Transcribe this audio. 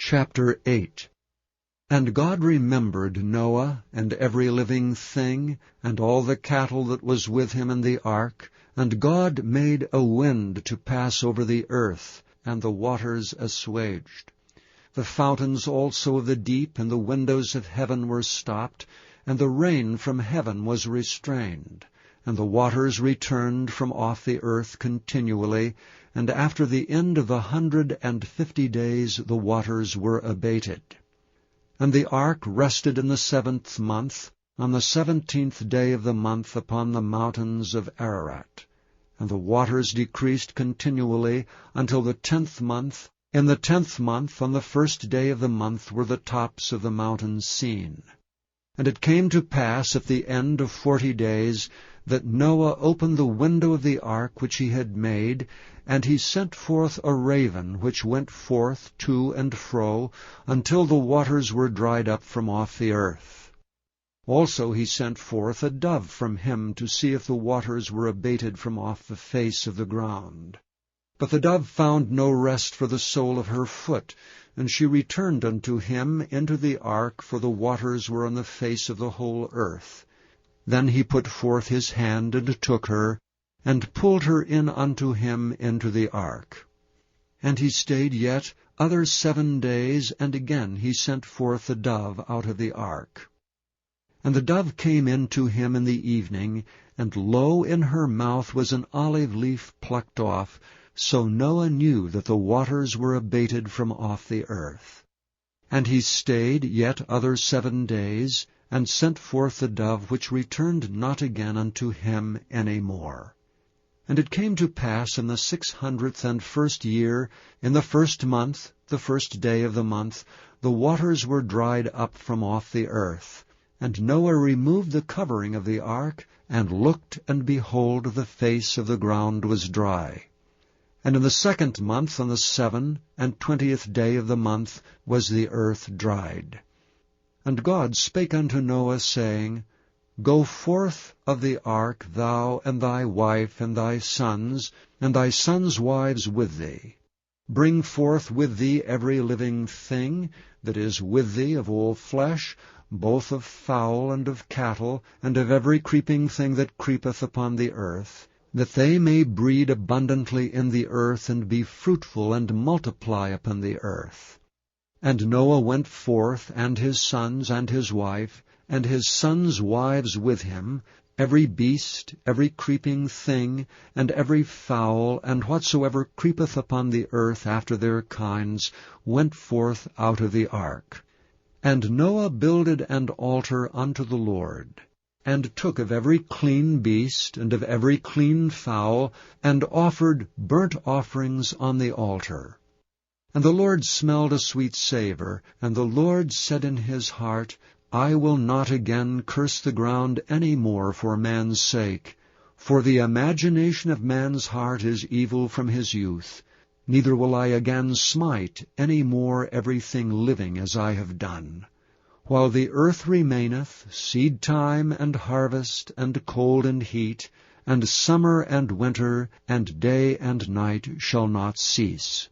Chapter 8. And God remembered Noah, and every living thing, and all the cattle that was with him in the ark. And God made a wind to pass over the earth, and the waters asswaged. The fountains also of the deep and the windows of heaven were stopped, and the rain from heaven was restrained. And the waters returned from off the earth continually, and after the end of 150 days the waters were abated. And the ark rested in the 7th month, on the 17th day of the month upon the mountains of Ararat. And the waters decreased continually until the 10th month. In the 10th month, on the 1st day of the month, were the tops of the mountains seen. And it came to pass at the end of 40 days that Noah opened the window of the ark which he had made, and he sent forth a raven, which went forth to and fro, until the waters were dried up from off the earth. Also he sent forth a dove from him to see if the waters were abated from off the face of the ground. But the dove found no rest for the sole of her foot, and she returned unto him into the ark, for the waters were on the face of the whole earth. Then he put forth his hand, and took her, and pulled her in unto him into the ark. And he stayed yet other 7 days, and again he sent forth the dove out of the ark. And the dove came in to him in the evening, and lo, in her mouth was an olive leaf plucked off. So Noah knew that the waters were abated from off the earth. And he stayed yet other 7 days, and sent forth the dove, which returned not again unto him any more. And it came to pass in the 601st year, in the 1st month, the 1st day of the month, the waters were dried up from off the earth. And Noah removed the covering of the ark, and looked, and behold, the face of the ground was dry. And in the 2nd month, on the 27th day of the month, was the earth dried. And God spake unto Noah, saying, Go forth of the ark, thou, and thy wife, and thy sons wives with thee. Bring forth with thee every living thing that is with thee of all flesh, both of fowl and of cattle, and of every creeping thing that creepeth upon the earth, that they may breed abundantly in the earth, and be fruitful, and multiply upon the earth. And Noah went forth, and his sons, and his wife, and his sons' wives with him, every beast, every creeping thing, and every fowl, and whatsoever creepeth upon the earth after their kinds, went forth out of the ark. And Noah builded an altar unto the Lord, and took of every clean beast, and of every clean fowl, and offered burnt offerings on the altar. And the Lord smelled a sweet savour, and the Lord said in his heart, I will not again curse the ground any more for man's sake, for the imagination of man's heart is evil from his youth, neither will I again smite any more everything living as I have done. While the earth remaineth, seed time and harvest, and cold and heat, and summer and winter, and day and night shall not cease.